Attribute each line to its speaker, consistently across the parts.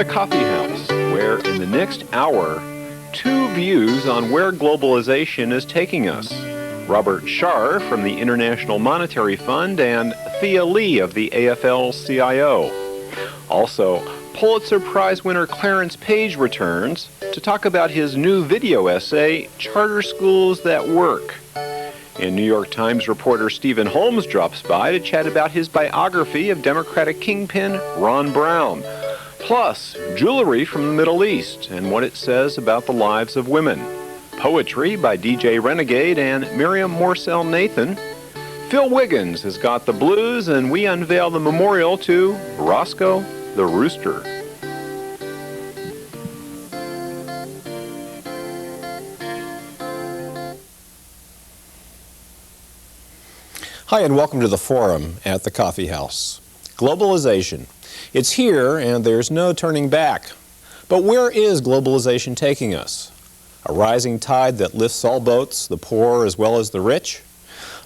Speaker 1: the Coffee House, where in the next hour, two views on where globalization is taking us. Robert Shar from the International Monetary Fund and Thea Lee of the AFL-CIO. Also, Pulitzer Prize winner Clarence Page returns to talk about his new video essay, Charter Schools That Work. And New York Times reporter Stephen Holmes drops by to chat about his biography of Democratic kingpin Ron Brown. Plus, jewelry from the Middle East and what it says about the lives of women. Poetry by DJ Renegade and Miriam Morcell Nathan. Phil Wiggins has got the blues, and we unveil the memorial to Roscoe the Rooster. Hi, and welcome to the Forum at the Coffee House. Globalization. It's here, and there's no turning back. But where is globalization taking us? A rising tide that lifts all boats, the poor as well as the rich?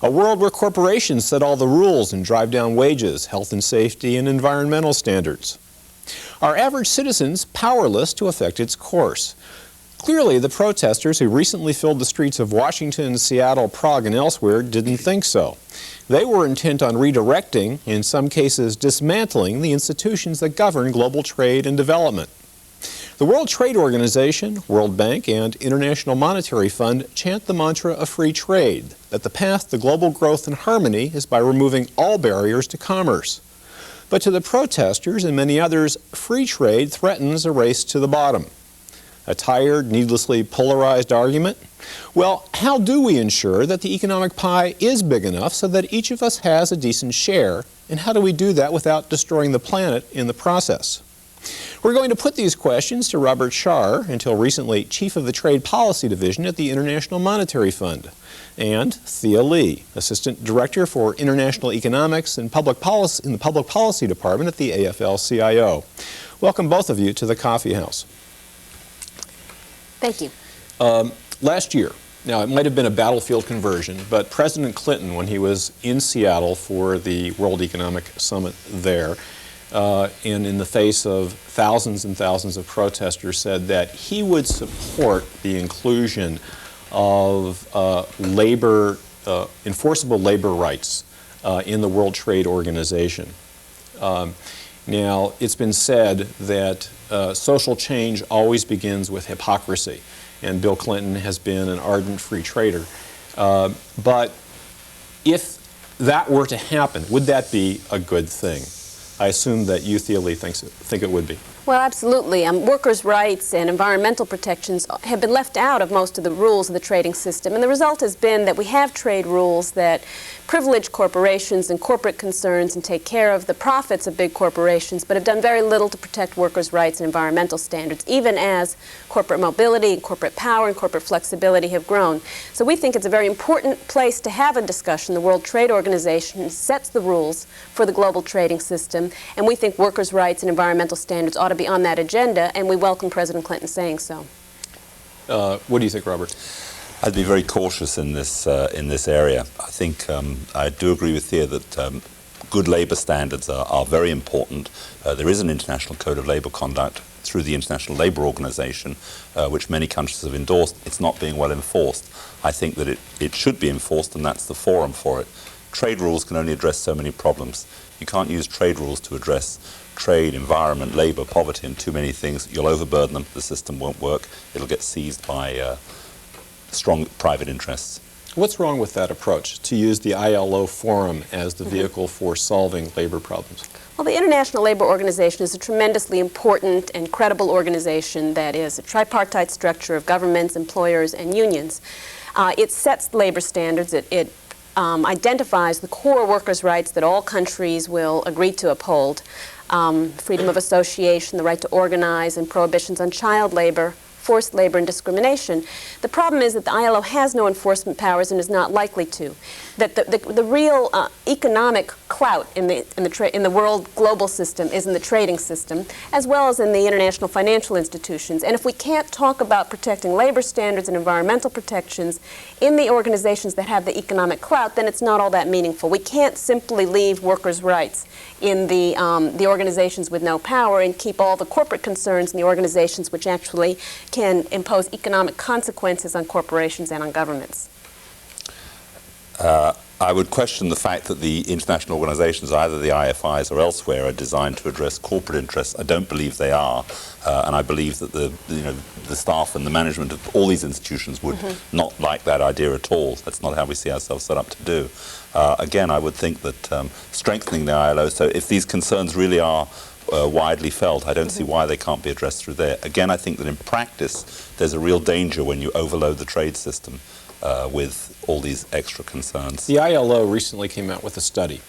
Speaker 1: A world where corporations set all the rules and drive down wages, health and safety, and environmental standards? Are average citizens powerless to affect its course? Clearly, the protesters who recently filled the streets of Washington, Seattle, Prague, and elsewhere didn't think so. They were intent on redirecting, in some cases dismantling, the institutions that govern global trade and development. The World Trade Organization, World Bank, and International Monetary Fund chant the mantra of free trade, that the path to global growth and harmony is by removing all barriers to commerce. But to the protesters and many others, free trade threatens a race to the bottom. A tired, needlessly polarized argument? Well, how do we ensure that the economic pie is big enough so that each of us has a decent share? And how do we do that without destroying the planet in the process? We're going to put these questions to Robert Shar, until recently Chief of the Trade Policy Division at the International Monetary Fund, and Thea Lee, Assistant Director for International Economics and Public Policy in the Public Policy Department at the AFL-CIO. Welcome both of you to the Coffee House.
Speaker 2: Thank you.
Speaker 1: Last year, now it might have been a battlefield conversion, but President Clinton, when he was in Seattle for the World Economic Summit there, and in the face of thousands and thousands of protesters, said that he would support the inclusion of enforceable labor rights in the World Trade Organization. Now, it's been said that social change always begins with hypocrisy, and Bill Clinton has been an ardent free trader. But if that were to happen, would that be a good thing? I assume that you, Thea Lee, think it would be.
Speaker 2: Well, absolutely. Workers' rights and environmental protections have been left out of most of the rules of the trading system, and the result has been that we have trade rules that privilege corporations and corporate concerns and take care of the profits of big corporations, but have done very little to protect workers' rights and environmental standards, even as corporate mobility and corporate power and corporate flexibility have grown. So we think it's a very important place to have a discussion. The World Trade Organization sets the rules for the global trading system, and we think workers' rights and environmental standards ought to be on that agenda, and we welcome President Clinton saying so.
Speaker 1: What do you think, Robert?
Speaker 3: I'd be very cautious in this area. I think I do agree with Thea that good labor standards are very important. There is an international code of labor conduct through the International Labor Organization, which many countries have endorsed. It's not being well enforced. I think that it should be enforced, and that's the forum for it. Trade rules can only address so many problems. You can't use trade rules to address trade, environment, labor, poverty, and too many things. You'll overburden them. The system won't work. It'll get seized by strong private interests.
Speaker 1: What's wrong with that approach, to use the ILO forum as the vehicle for solving labor problems?
Speaker 2: Well, the International Labor Organization is a tremendously important and credible organization that is a tripartite structure of governments, employers, and unions. It sets labor standards. It identifies the core workers' rights that all countries will agree to uphold. Freedom of association, the right to organize, and prohibitions on child labor, forced labor, and discrimination. The problem is that the ILO has no enforcement powers and is not likely to. That the real economic clout in the world global system is in the trading system, as well as in the international financial institutions. And if we can't talk about protecting labor standards and environmental protections in the organizations that have the economic clout, then it's not all that meaningful. We can't simply leave workers' rights in the organizations with no power and keep all the corporate concerns in the organizations which actually can impose economic consequences on corporations and on governments.
Speaker 3: I would question the fact that the international organizations, either the IFIs or elsewhere, are designed to address corporate interests. I don't believe they are, and I believe that the staff and the management of all these institutions would not like that idea at all. That's not how we see ourselves set up to do. Again, I would think that strengthening the ILO, so if these concerns really are widely felt, I don't see why they can't be addressed through there. Again, I think that in practice, there's a real danger when you overload the trade system with all these extra concerns.
Speaker 1: The ILO recently came out with a study,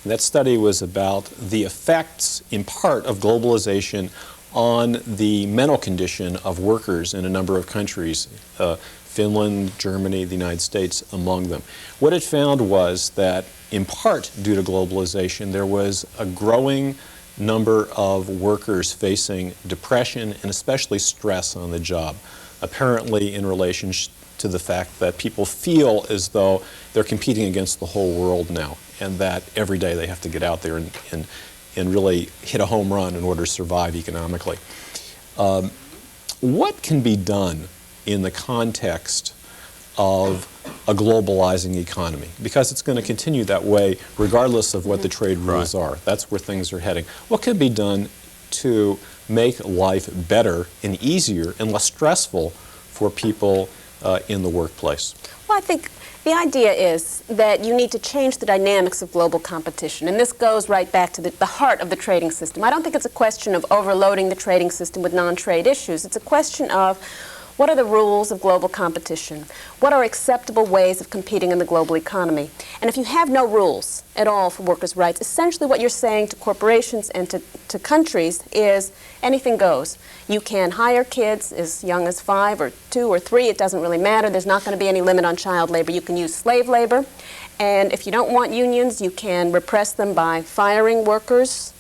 Speaker 1: and that study was about the effects, in part, of globalization on the mental condition of workers in a number of countries, Finland, Germany, the United States among them. What it found was that, in part due to globalization, there was a growing number of workers facing depression and especially stress on the job, apparently in relation to the fact that people feel as though they're competing against the whole world now, and that every day they have to get out there and really hit a home run in order to survive economically. What can be done in the context of a globalizing economy? Because it's going to continue that way regardless of what the trade rules are. That's where things are heading. What can be done to make life better and easier and less stressful for people in the workplace?
Speaker 2: Well, I think the idea is that you need to change the dynamics of global competition, and this goes right back to the heart of the trading system. I don't think it's a question of overloading the trading system with non-trade issues. It's a question of what are the rules of global competition? What are acceptable ways of competing in the global economy? And if you have no rules at all for workers' rights, essentially what you're saying to corporations and to countries is anything goes. You can hire kids as young as 5 or 2 or 3, it doesn't really matter. There's not going to be any limit on child labor. You can use slave labor. And if you don't want unions, you can repress them by firing workers,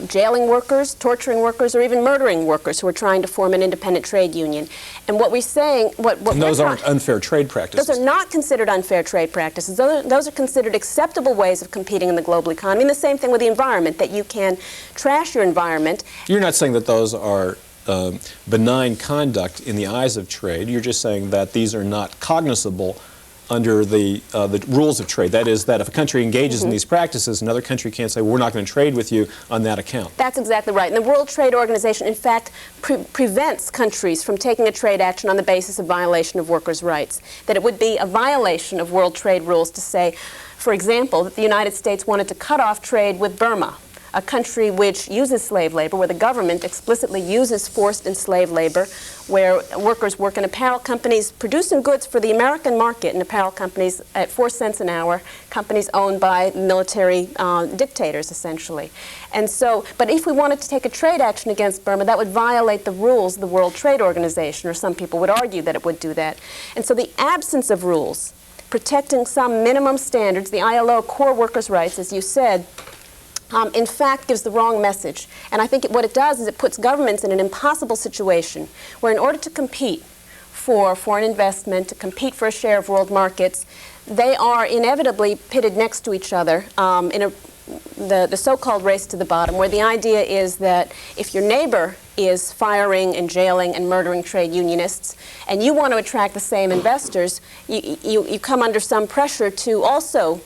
Speaker 2: jailing workers, torturing workers, or even murdering workers who are trying to form an independent trade union. And what we're saying...
Speaker 1: And those aren't unfair trade practices.
Speaker 2: Those are not considered unfair trade practices. Those are considered acceptable ways of competing in the global economy. And the same thing with the environment, that you can trash your environment.
Speaker 1: You're not saying that those are benign conduct in the eyes of trade. You're just saying that these are not cognizable under the rules of trade. That is, that if a country engages in these practices, another country can't say, well, we're not going to trade with you on that account.
Speaker 2: That's exactly right. And the World Trade Organization, in fact, prevents countries from taking a trade action on the basis of violation of workers' rights. That it would be a violation of world trade rules to say, for example, that the United States wanted to cut off trade with Burma, a country which uses slave labor, where the government explicitly uses forced and slave labor, where workers work in apparel companies producing goods for the American market, in apparel companies at 4 cents an hour, companies owned by military dictators, essentially. And so, but if we wanted to take a trade action against Burma, that would violate the rules of the World Trade Organization, or some people would argue that it would do that. And so the absence of rules protecting some minimum standards, the ILO core workers' rights, as you said, in fact gives the wrong message. And I think what it does is it puts governments in an impossible situation where, in order to compete for foreign investment, to compete for a share of world markets, they are inevitably pitted next to each other in the so-called race to the bottom, where the idea is that if your neighbor is firing and jailing and murdering trade unionists, and you want to attract the same investors, you come under some pressure to also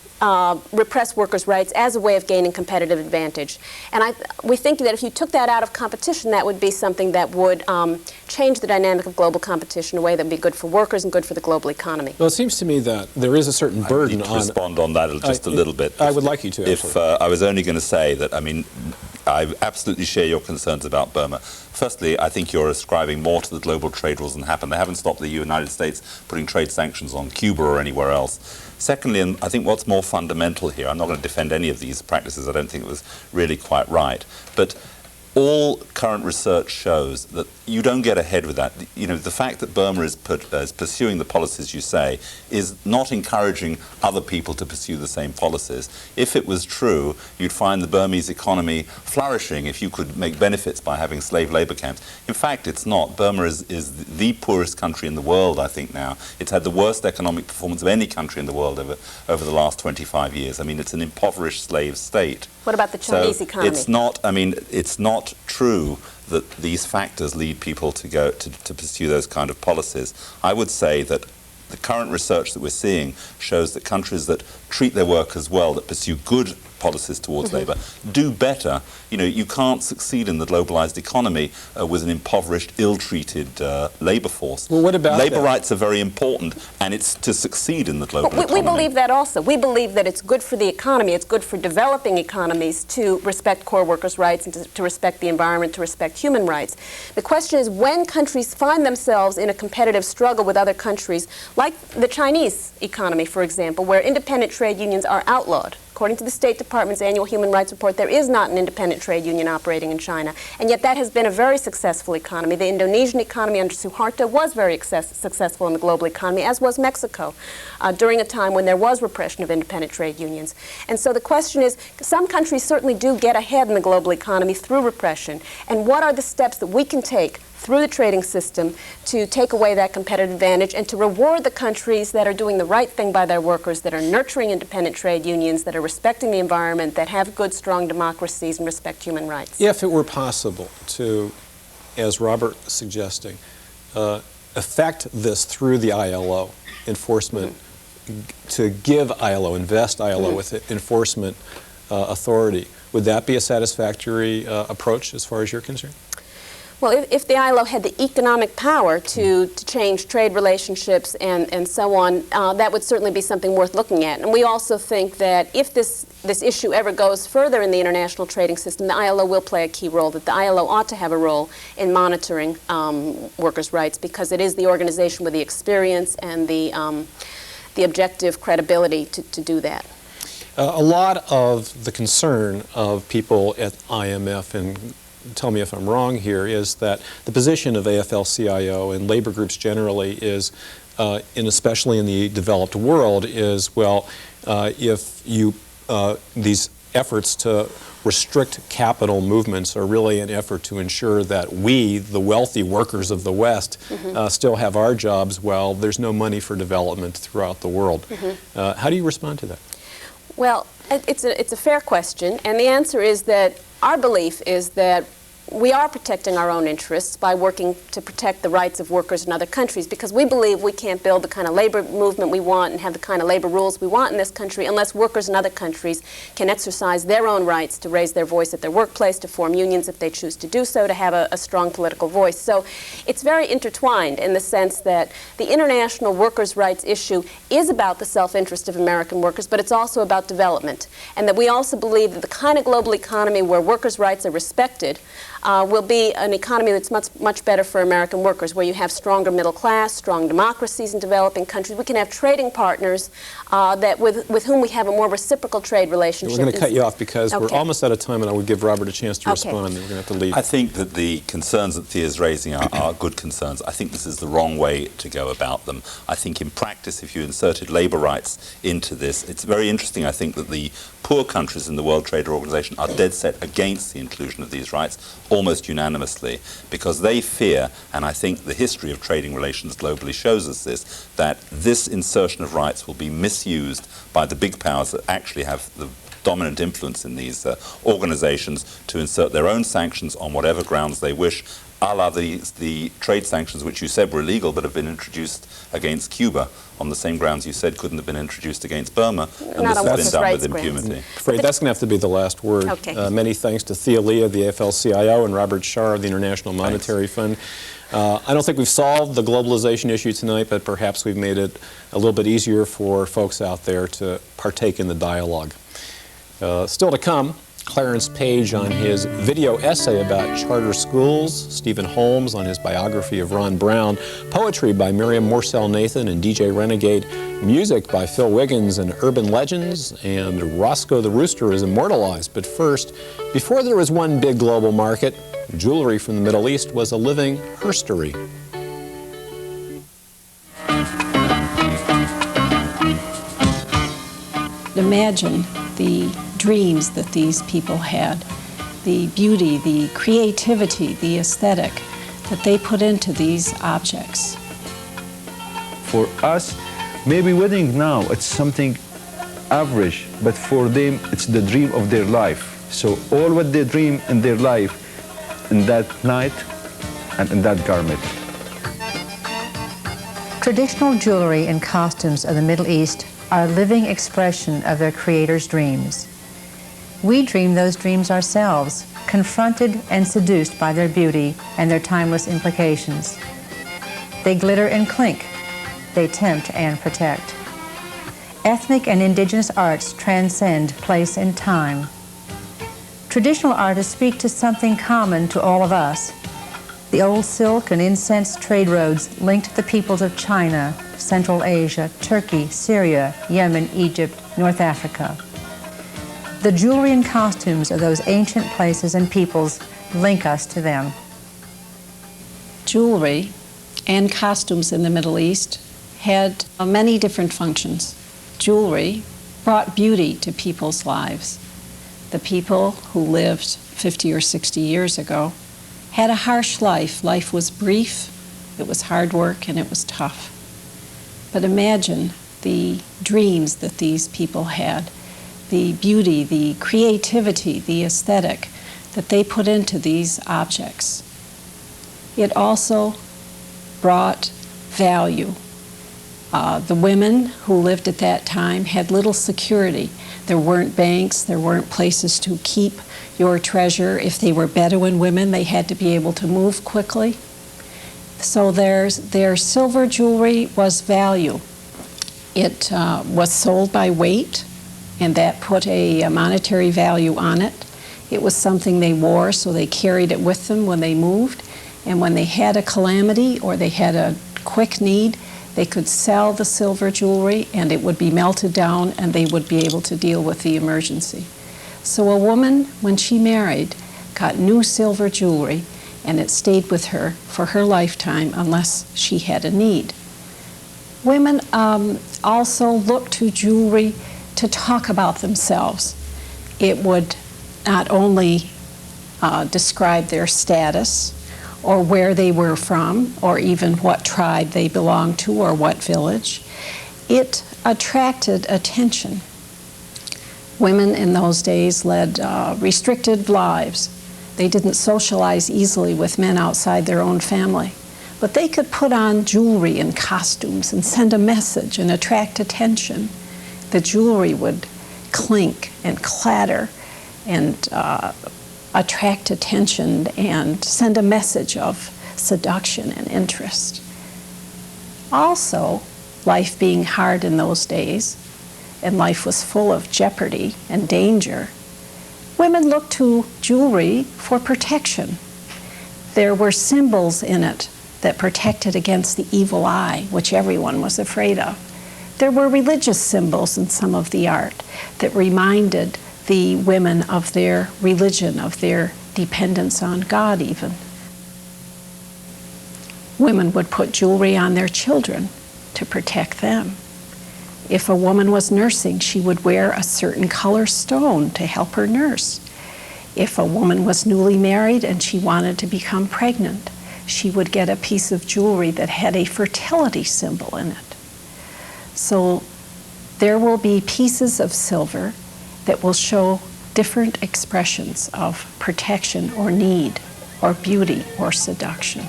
Speaker 2: repress workers' rights as a way of gaining competitive advantage. And we think that if you took that out of competition, that would be something that would change the dynamic of global competition in a way that would be good for workers and good for the global economy.
Speaker 1: Well, it seems to me that there is a certain burden
Speaker 3: I need to respond on that just a little bit.
Speaker 1: I would like you to.
Speaker 3: If I was only going to say that, I mean, I absolutely share your concerns about Burma. Firstly, I think you're ascribing more to the global trade rules than happened. They haven't stopped the United States putting trade sanctions on Cuba or anywhere else. Secondly, and I think what's more fundamental here, I'm not going to defend any of these practices, I don't think it was really quite right, but all current research shows that you don't get ahead with that. You know, the fact that Burma is pursuing the policies you say is not encouraging other people to pursue the same policies. If it was true, you'd find the Burmese economy flourishing if you could make benefits by having slave labor camps. In fact, it's not. Burma is the poorest country in the world, I think, now. It's had the worst economic performance of any country in the world over the last 25 years. I mean, it's an impoverished slave state.
Speaker 2: What about the Chinese economy?
Speaker 3: It's not, I mean, it's not true that these factors lead people to go to pursue those kind of policies. I would say that the current research that we're seeing shows that countries that treat their workers well, that pursue good policies towards labour, do better. You know, you can't succeed in the globalised economy with an impoverished, ill-treated labour force.
Speaker 1: Well, what about
Speaker 3: labour rights are very important, and it's to succeed in the global economy.
Speaker 2: We believe that also. We believe that it's good for the economy, it's good for developing economies to respect core workers' rights and to respect the environment, to respect human rights. The question is, when countries find themselves in a competitive struggle with other countries, like the Chinese economy, for example, where independent trade unions are outlawed. According to the State Department's annual Human Rights Report, there is not an independent trade union operating in China. And yet that has been a very successful economy. The Indonesian economy under Suharto was very successful in the global economy, as was Mexico, during a time when there was repression of independent trade unions. And so the question is, some countries certainly do get ahead in the global economy through repression. And what are the steps that we can take through the trading system to take away that competitive advantage and to reward the countries that are doing the right thing by their workers, that are nurturing independent trade unions, that are respecting the environment, that have good, strong democracies and respect human rights? If
Speaker 1: it were possible to, as Robert is suggesting, affect this through the ILO enforcement, to give ILO, invest ILO with enforcement authority, would that be a satisfactory approach as far as you're concerned?
Speaker 2: Well, if the ILO had the economic power to change trade relationships and so on, that would certainly be something worth looking at. And we also think that if this issue ever goes further in the international trading system, the ILO will play a key role, that the ILO ought to have a role in monitoring workers' rights, because it is the organization with the experience and the objective credibility to do that.
Speaker 1: A lot of the concern of people at IMF, and tell me if I'm wrong here, is that the position of AFL-CIO and labor groups generally is, and especially in the developed world, is, well, if you, these efforts to restrict capital movements are really an effort to ensure that we, the wealthy workers of the West, still have our jobs while there's no money for development throughout the world. How do you respond to that?
Speaker 2: Well, it's a fair question, and the answer is that our belief is that we are protecting our own interests by working to protect the rights of workers in other countries, because we believe we can't build the kind of labor movement we want and have the kind of labor rules we want in this country unless workers in other countries can exercise their own rights to raise their voice at their workplace, to form unions if they choose to do so, to have a strong political voice. So it's very intertwined in the sense that the international workers' rights issue is about the self-interest of American workers, but it's also about development. And that we also believe that the kind of global economy where workers' rights are respected will be an economy that's much better for American workers, where you have stronger middle class, strong democracies in developing countries. We can have trading partners with whom we have a more reciprocal trade relationship.
Speaker 1: We're going to cut you off because we're almost out of time, and I would give Robert a chance to respond, and we're going to have to leave.
Speaker 3: I think that the concerns that Thea is raising are good concerns. I think this is the wrong way to go about them. I think in practice, if you inserted labor rights into this, it's very interesting, I think, that the poor countries in the World Trade Organization are dead set against the inclusion of these rights, almost unanimously, because they fear, and I think the history of trading relations globally shows us this, that this insertion of rights will be misused by the big powers that actually have the dominant influence in these organizations to insert their own sanctions on whatever grounds they wish, a la the trade sanctions which you said were illegal but have been introduced against Cuba on the same grounds you said couldn't have been introduced against Burma, and this has been done with impunity.
Speaker 1: I'm afraid that's going to have to be the last word. Many thanks to Thea Lee of the AFL-CIO and Robert Shar of the International Monetary Fund. I don't think we've solved the globalization issue tonight, but perhaps we've made it a little bit easier for folks out there to partake in the dialogue. Still to come, Clarence Page on his video essay about charter schools, Stephen Holmes on his biography of Ron Brown, poetry by Miriam Morsell Nathan and DJ Renegade, music by Phil Wiggins and Urban Legends, and Roscoe the Rooster is immortalized. But first, before there was one big global market, jewelry from the Middle East was a living herstory.
Speaker 4: Imagine the dreams that these people had, the beauty, the creativity, the aesthetic that they put into these objects.
Speaker 5: For us, maybe wedding now, it's something average, but for them, it's the dream of their life. So all what they dream in their life, in that night and in that garment.
Speaker 6: Traditional jewelry and costumes of the Middle East are a living expression of their creators' dreams. We dream those dreams ourselves, confronted and seduced by their beauty and their timeless implications. They glitter and clink. They tempt and protect. Ethnic and indigenous arts transcend place and time. Traditional artists speak to something common to all of us. The old silk and incense trade roads linked the peoples of China, Central Asia, Turkey, Syria, Yemen, Egypt, North Africa. The jewelry and costumes of those ancient places and peoples link us to them.
Speaker 4: Jewelry and costumes in the Middle East had many different functions. Jewelry brought beauty to people's lives. The people who lived 50 or 60 years ago had a harsh life. Life was brief, it was hard work, and it was tough. But imagine the dreams that these people had, the beauty, the creativity, the aesthetic that they put into these objects. It also brought value. The women who lived at that time had little security. There weren't banks, there weren't places to keep your treasure. If they were Bedouin women, they had to be able to move quickly. So their silver jewelry was value. It was sold by weight, and that put a monetary value on it. It was something they wore, so they carried it with them when they moved. And when they had a calamity or they had a quick need, they could sell the silver jewelry and it would be melted down and they would be able to deal with the emergency. So a woman, when she married, got new silver jewelry and it stayed with her for her lifetime unless she had a need. Women also looked to jewelry to talk about themselves. It would not only describe their status or where they were from or even what tribe they belonged to or what village. It attracted attention. Women in those days led restricted lives. They didn't socialize easily with men outside their own family. But they could put on jewelry and costumes and send a message and attract attention. The jewelry would clink and clatter and attract attention and send a message of seduction and interest. Also, life being hard in those days, and life was full of jeopardy and danger, women looked to jewelry for protection. There were symbols in it that protected against the evil eye, which everyone was afraid of. There were religious symbols in some of the art that reminded the women of their religion, of their dependence on God even. Women would put jewelry on their children to protect them. If a woman was nursing, she would wear a certain color stone to help her nurse. If a woman was newly married and she wanted to become pregnant, she would get a piece of jewelry that had a fertility symbol in it. So there will be pieces of silver that will show different expressions of protection or need or beauty or seduction.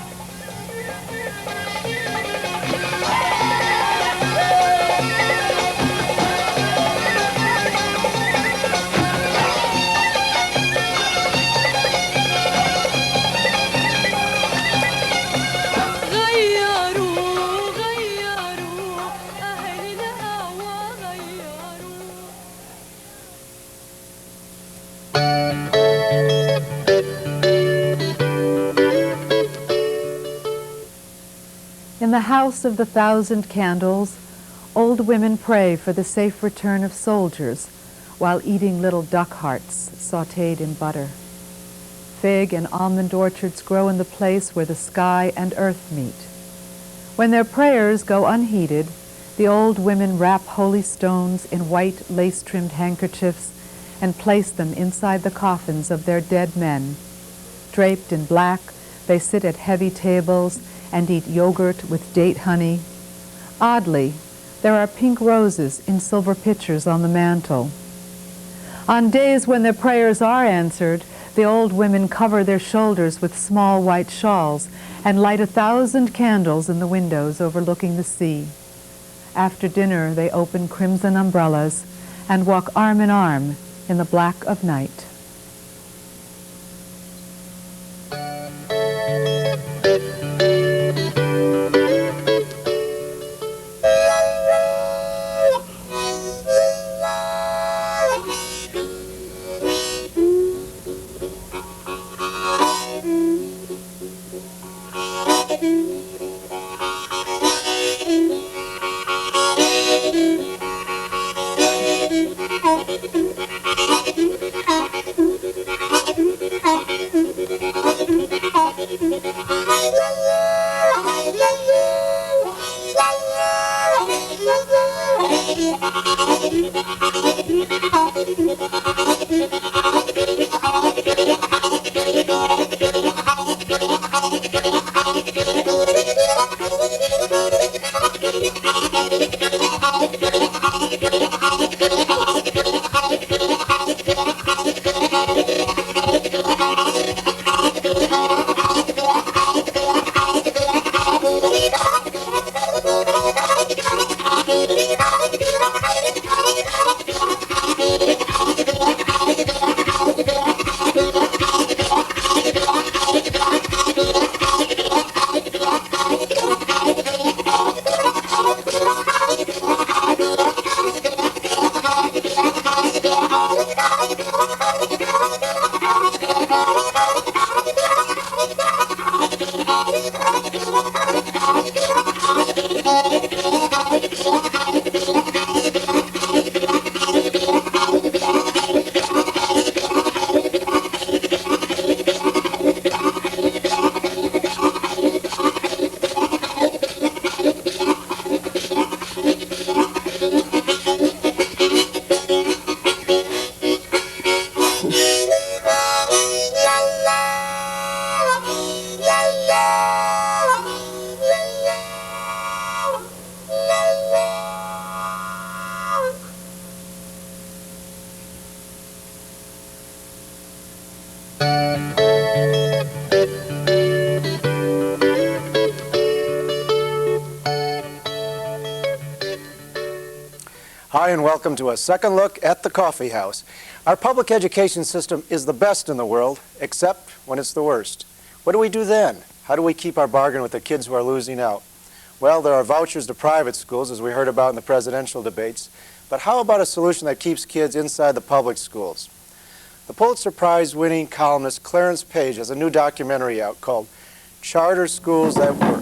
Speaker 6: the house of the 1,000 candles, old women pray for the safe return of soldiers while eating little duck hearts sautéed in butter. Fig and almond orchards grow in the place where the sky and earth meet. When their prayers go unheeded, the old women wrap holy stones in white lace-trimmed handkerchiefs and place them inside the coffins of their dead men. Draped in black, they sit at heavy tables and eat yogurt with date honey. Oddly, there are pink roses in silver pitchers on the mantel. On days when their prayers are answered, the old women cover their shoulders with small white shawls and light 1,000 candles in the windows overlooking the sea. After dinner, they open crimson umbrellas and walk arm in arm in the black of night.
Speaker 7: Hi, and welcome to a second look at the Coffee House. Our public education system is the best in the world, except when it's the worst. What do we do then? How do we keep our bargain with the kids who are losing out? Well, there are vouchers to private schools, as we heard about in the presidential debates, but how about a solution that keeps kids inside the public schools? The Pulitzer Prize-winning columnist Clarence Page has a new documentary out called Charter Schools That Work.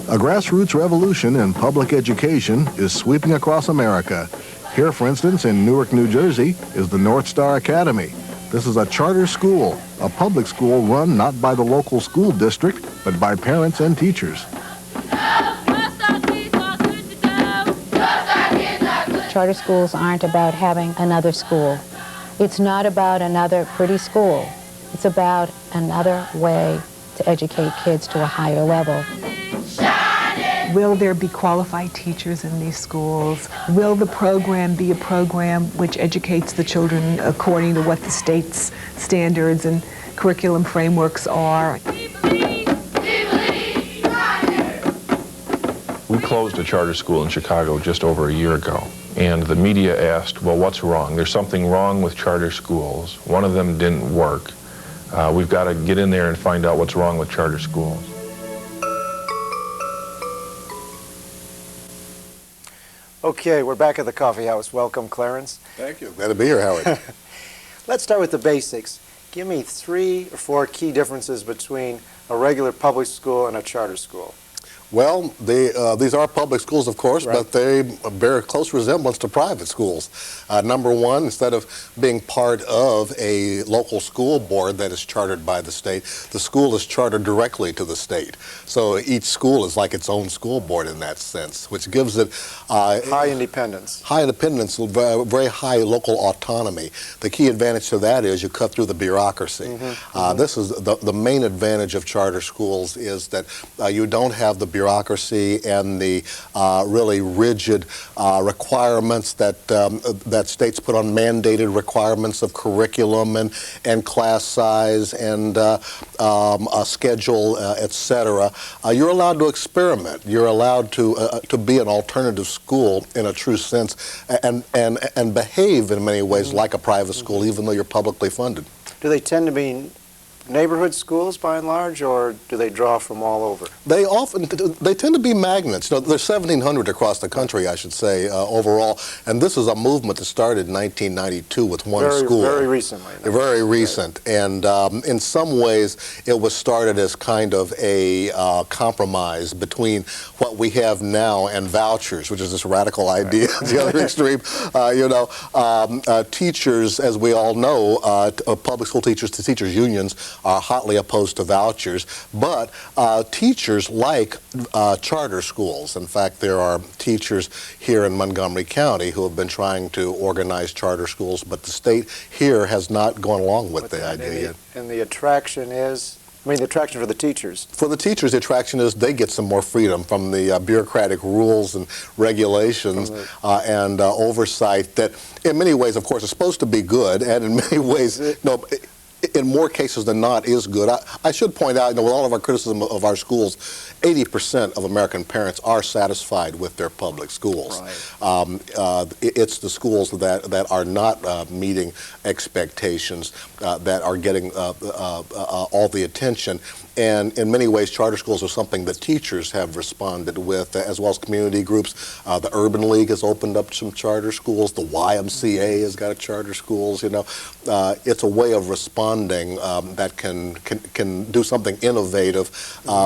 Speaker 8: A grassroots revolution in public education is sweeping across America. Here, for instance, in Newark, New Jersey, is the North Star Academy. This is a charter school, a public school run not by the local school district, but by parents and teachers.
Speaker 9: Charter schools aren't about having another school. It's not about another pretty school. It's about another way to educate kids to a higher level.
Speaker 10: Will there be qualified teachers in these schools? Will the program be a program which educates the children according to what the state's standards and curriculum frameworks are?
Speaker 11: We closed a charter school in Chicago just over a year ago, and the media asked, well, what's wrong? There's something wrong with charter schools. One of them didn't work. We've got to get in there and find out what's wrong with charter schools.
Speaker 7: Okay, we're back at the Coffee House. Welcome, Clarence.
Speaker 8: Thank you. Glad to be here, Howard.
Speaker 7: Let's start with the basics. Give me 3 or 4 key differences between a regular public school and a charter school.
Speaker 12: Well, these are public schools, of course,
Speaker 7: Right.
Speaker 12: but they bear a close resemblance to private schools. Number one, instead of being part of a local school board that is chartered by the state, the school is chartered directly to the state. So each school is like its own school board in that sense, which gives it
Speaker 7: high independence.
Speaker 12: High independence, very high local autonomy. The key advantage to that is you cut through the bureaucracy. This is the main advantage of charter schools is that you don't have the bureaucracy and the really rigid requirements that states put on, mandated requirements of curriculum and class size and a schedule, etc. You're allowed to experiment. You're allowed to be an alternative school in a true sense and behave in many ways like a private school, even though you're publicly funded.
Speaker 7: Do they tend to be neighborhood schools by and large, or do they draw from all over?
Speaker 12: They tend to be magnets. You know, there's 1,700 across the country, I should say, overall. And this is a movement that started in 1992 with one school.
Speaker 7: Very recently.
Speaker 12: Very recent. Right. And in some ways, it was started as kind of a compromise between what we have now and vouchers, which is this radical idea at the other extreme. Teachers, as we all know, public school teachers to teachers unions are hotly opposed to vouchers, but teachers like charter schools. In fact, there are teachers here in Montgomery County who have been trying to organize charter schools, but the state here has not gone along with the idea yet.
Speaker 7: And the attraction is? I mean, the attraction for the teachers.
Speaker 12: For the teachers, the attraction is they get some more freedom from the bureaucratic rules and regulations and oversight that, in many ways, of course, is supposed to be good, and in many ways, in more cases than not, is good. I should point out, with all of our criticism of our schools, 80% of American parents are satisfied with their public schools. Right. It's the schools that are not meeting expectations that are getting all the attention. And in many ways, charter schools are something that teachers have responded with, as well as community groups. The Urban League has opened up some charter schools. The YMCA has got charter schools. It's a way of responding that can do something innovative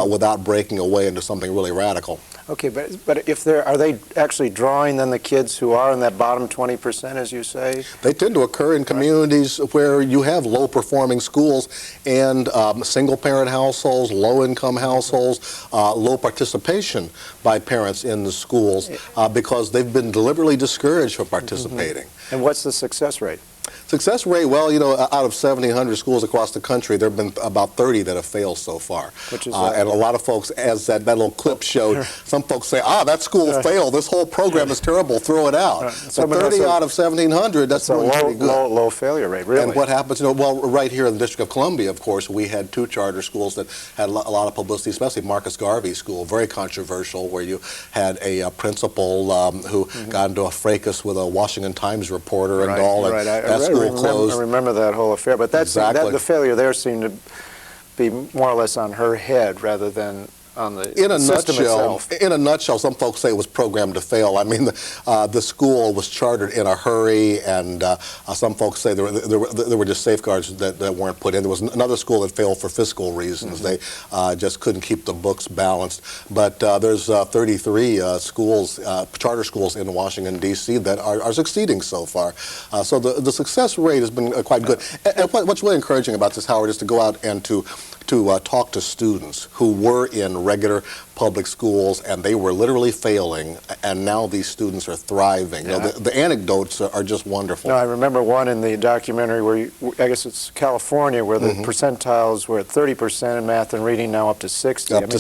Speaker 12: without breaking away into something really radical.
Speaker 7: Okay, but if are they actually drawing then the kids who are in that bottom 20%, as you say?
Speaker 12: They tend to occur in communities where you have low-performing schools and single-parent households, low-income households, low participation by parents in the schools because they've been deliberately discouraged from participating.
Speaker 7: And what's the success rate?
Speaker 12: Success rate, well, out of 1,700 schools across the country, there have been about 30 that have failed so far.
Speaker 7: Which is
Speaker 12: and a lot of folks, as that little clip showed, some folks say, that school failed. This whole program is terrible. Throw it out. So 30 out of 1,700, that's really pretty good.
Speaker 7: Low failure rate, really.
Speaker 12: And what happens, well, right here in the District of Columbia, of course, we had 2 charter schools that had a lot of publicity, especially Marcus Garvey School, very controversial, where you had a principal who got into a fracas with a Washington Times reporter and all, and that school closed.
Speaker 7: I remember that whole affair, but the failure there seemed to be more or less on her head rather than on the system itself.
Speaker 12: In a nutshell, some folks say it was programmed to fail. I mean, the school was chartered in a hurry, and some folks say there were just safeguards that weren't put in. There was another school that failed for fiscal reasons. They just couldn't keep the books balanced. But there's 33 schools, charter schools in Washington, D.C. that are succeeding so far. So the success rate has been quite good. And what's really encouraging about this, Howard, is to go out and to talk to students who were in regular public schools and they were literally failing, and now these students are thriving. The anecdotes are just wonderful.
Speaker 7: No, I remember one in the documentary where I guess it's California, where the percentiles were at 30% in math and reading, now up to 60.
Speaker 12: Up to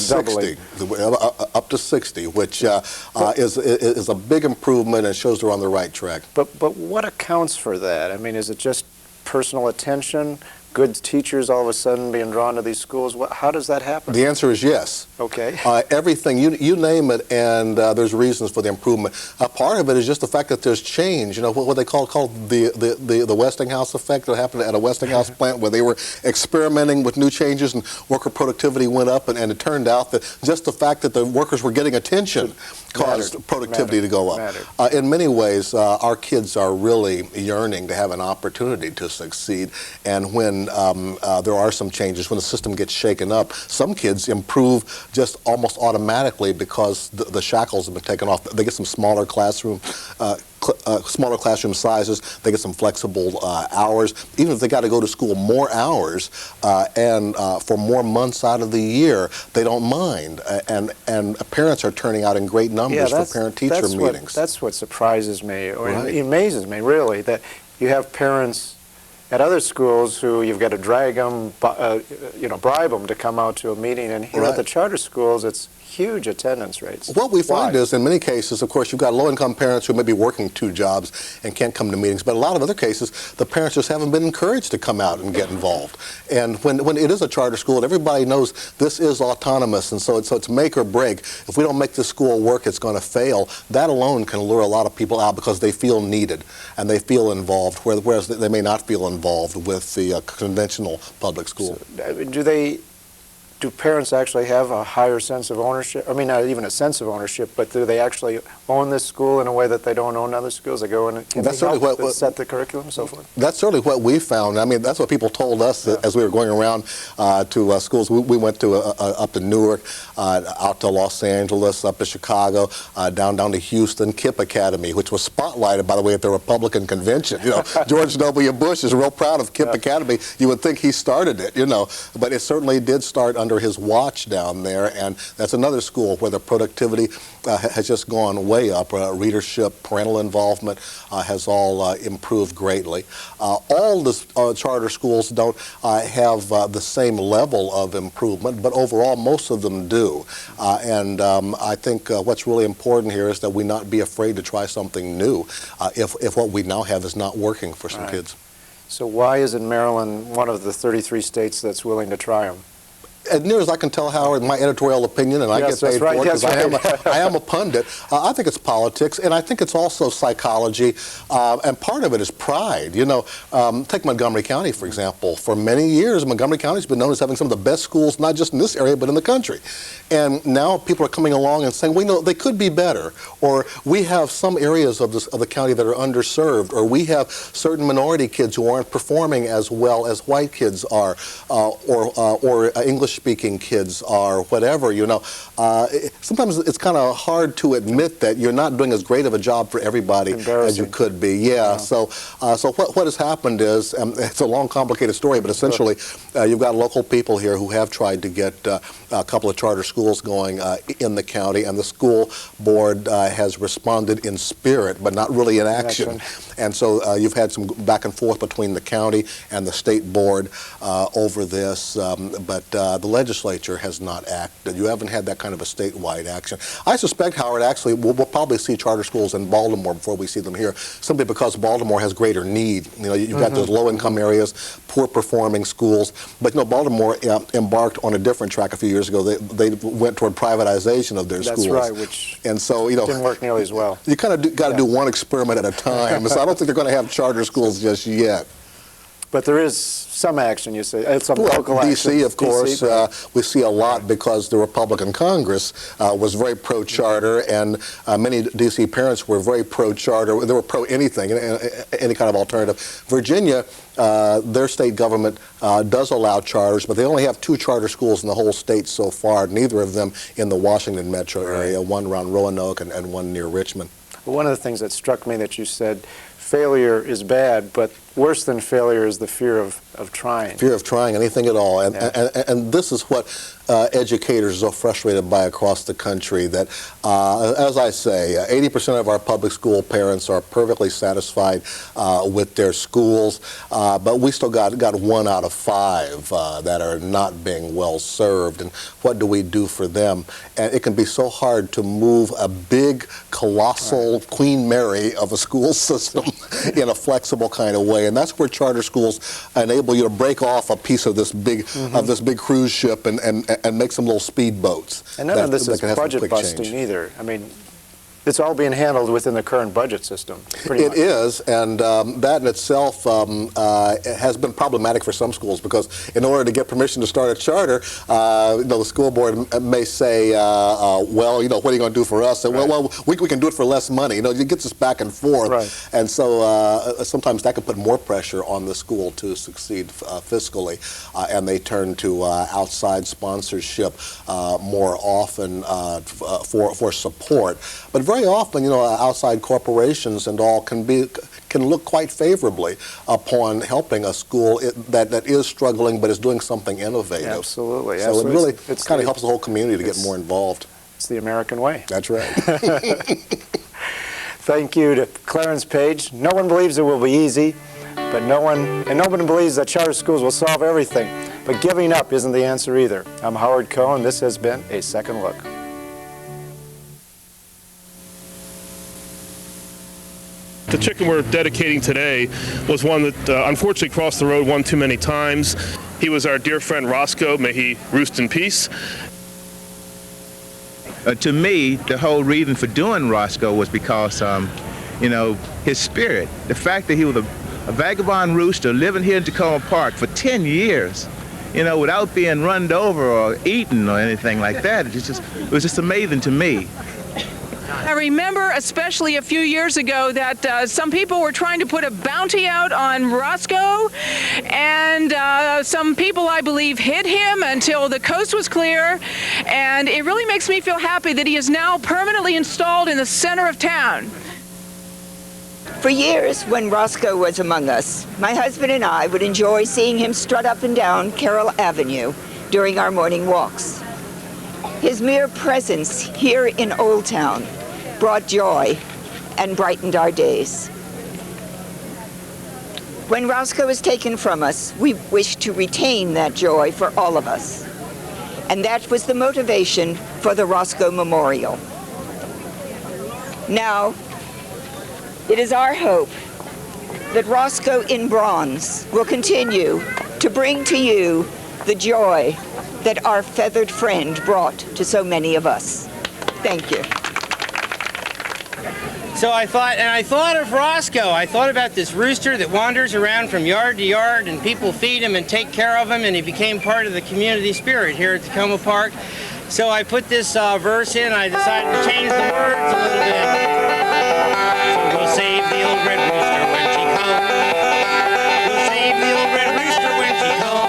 Speaker 12: 60, which is a big improvement and shows they're on the right track.
Speaker 7: But what accounts for that? I mean, is it just personal attention? Good teachers all of a sudden being drawn to these schools? How does that happen?
Speaker 12: The answer is yes.
Speaker 7: Okay.
Speaker 12: Everything, you name it, and there's reasons for the improvement. Part of it is just the fact that there's change. What they call the Westinghouse effect that happened at a Westinghouse plant, where they were experimenting with new changes and worker productivity went up, and it turned out that just the fact that the workers were getting attention caused productivity to go up. In many ways, our kids are really yearning to have an opportunity to succeed, and when and there are some changes when the system gets shaken up. Some kids improve just almost automatically because the shackles have been taken off. They get some smaller classroom sizes. They get some flexible hours. Even if they got to go to school more hours and for more months out of the year, they don't mind. And parents are turning out in great numbers for parent-teacher meetings.
Speaker 7: That's what surprises me, or
Speaker 12: Right.
Speaker 7: it amazes me, really, that you have parents at other schools who you've got to drag them, bribe them to come out to a meeting, and here at the charter schools, it's huge attendance rates.
Speaker 12: What we find is, in many cases, of course, you've got low-income parents who may be working 2 jobs and can't come to meetings, but a lot of other cases, the parents just haven't been encouraged to come out and get involved. And when it is a charter school, everybody knows this is autonomous, and so it's make or break. If we don't make this school work, it's going to fail. That alone can lure a lot of people out because they feel needed and they feel involved, whereas they may not feel involved with the conventional public school.
Speaker 7: So, do parents actually have a higher sense of ownership? I mean, not even a sense of ownership, but do they actually own this school in a way that they don't own other schools? They go in and set the curriculum and so forth?
Speaker 12: That's certainly what we found. I mean, that's what people told us as we were going around to schools. We went to up to Newark, out to Los Angeles, up to Chicago, down to Houston, KIPP Academy, which was spotlighted, by the way, at the Republican convention. George W. Bush is real proud of KIPP Academy. You would think he started it, but it certainly did start under his watch down there, and that's another school where the productivity has just gone way up. Readership, parental involvement has all improved greatly. All the charter schools don't have the same level of improvement, but overall most of them do. And I think what's really important here is that we not be afraid to try something new if what we now have is not working for some kids.
Speaker 7: So why is Maryland one of the 33 states that's willing to try them?
Speaker 12: As near as I can tell, Howard, my editorial opinion, and I get paid for it because I am a pundit, I think it's politics, and I think it's also psychology, and part of it is pride. Take Montgomery County, for example. For many years, Montgomery County's been known as having some of the best schools, not just in this area, but in the country. And now people are coming along and saying, we know they could be better, or we have some areas of the county that are underserved, or we have certain minority kids who aren't performing as well as white kids are, or English-speaking kids are, whatever, sometimes it's kind of hard to admit that you're not doing as great of a job for everybody as you could be. So what has happened is, it's a long, complicated story, but essentially you've got local people here who have tried to get a couple of charter schools going in the county, and the school board has responded in spirit, but not really in action. And so you've had some back and forth between the county and the state board over this, but the legislature has not acted. You haven't had that kind of a statewide action. I suspect, Howard, actually, we'll probably see charter schools in Baltimore before we see them here, simply because Baltimore has greater need. You've got those low-income areas, poor-performing schools, but Baltimore embarked on a different track a few years ago. They went toward privatization of their schools.
Speaker 7: That's right, which
Speaker 12: didn't
Speaker 7: work nearly as well.
Speaker 12: You kind of got to do one experiment at a time. So I don't think they're going to have charter schools just yet.
Speaker 7: But there is some action, you say, some local action.
Speaker 12: D.C., of course, we see a lot because the Republican Congress was very pro-charter, and many D.C. parents were very pro-charter. They were pro-anything, any kind of alternative. Virginia, their state government does allow charters, but they only have 2 charter schools in the whole state so far, neither of them in the Washington metro area, one around Roanoke and one near Richmond.
Speaker 7: Well, one of the things that struck me that you said, failure is bad, but worse than failure is the fear of trying.
Speaker 12: Fear of trying anything at all. And this is what educators are so frustrated by across the country, that, as I say, 80% of our public school parents are perfectly satisfied with their schools, but we still got 1 out of 5 that are not being well served. And what do we do for them? And it can be so hard to move a big, colossal Queen Mary of a school system in a flexible kind of way. And that's where charter schools enable you to break off a piece of this big cruise ship and make some little speedboats.
Speaker 7: And none of this is budget busting either. I mean, It's all being handled within the current budget system, pretty much.
Speaker 12: It is, and that in itself has been problematic for some schools, because in order to get permission to start a charter, the school board may say, well, what are you going to do for us? And, well, we can do it for less money. It gets us back and forth.
Speaker 7: Right.
Speaker 12: And so sometimes that can put more pressure on the school to succeed fiscally, and they turn to outside sponsorship more often for support. But very often, outside corporations and all can look quite favorably upon helping a school that is struggling but is doing something innovative.
Speaker 7: Absolutely.
Speaker 12: So it really kind of helps the whole community to get more involved.
Speaker 7: It's the American way.
Speaker 12: That's right.
Speaker 7: Thank you to Clarence Page. No one believes it will be easy, but nobody believes that charter schools will solve everything. But giving up isn't the answer either. I'm Howard Cohen. This has been A Second Look.
Speaker 13: The chicken we're dedicating today was one that unfortunately crossed the road one too many times. He was our dear friend Roscoe. May he roost in peace.
Speaker 14: To me, the whole reason for doing Roscoe was because, his spirit, the fact that he was a vagabond rooster living here in Takoma Park for 10 years, without being run over or eaten or anything like that. It was just amazing to me.
Speaker 15: I remember especially a few years ago that some people were trying to put a bounty out on Roscoe, and some people, I believe, hid him until the coast was clear, and it really makes me feel happy that he is now permanently installed in the center of town.
Speaker 16: For years, when Roscoe was among us, my husband and I would enjoy seeing him strut up and down Carroll Avenue during our morning walks. His mere presence here in Old Town brought joy and brightened our days. When Roscoe was taken from us, we wished to retain that joy for all of us. And that was the motivation for the Roscoe Memorial. Now, it is our hope that Roscoe in bronze will continue to bring to you the joy that our feathered friend brought to so many of us. Thank you.
Speaker 17: So I thought of Roscoe. I thought about this rooster that wanders around from yard to yard, and people feed him and take care of him, and he became part of the community spirit here at Takoma Park. So I put this verse in. I decided to change the words a little bit. So we'll save the old red rooster when she comes. We'll save the old red rooster when she comes.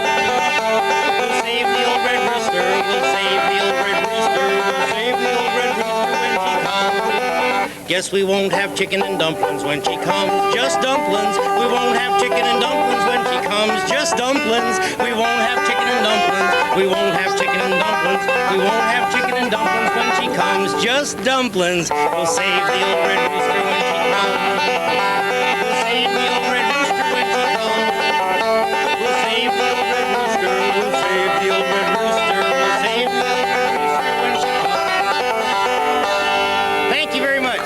Speaker 17: We'll save the old red rooster. We'll save the old red rooster. We'll save the old red rooster when she comes. Guess we won't have chicken and dumplings when she comes, just dumplings. We won't have chicken and dumplings when she comes, just dumplings. We won't have chicken and dumplings. We won't have chicken and dumplings. We won't have chicken and dumplings when she comes, just dumplings. We'll save the old red rooster when she comes. We'll save the old red rooster when she comes. We'll save the old red rooster. We'll save the old red rooster. We'll save the old red rooster when she comes. Thank you very much.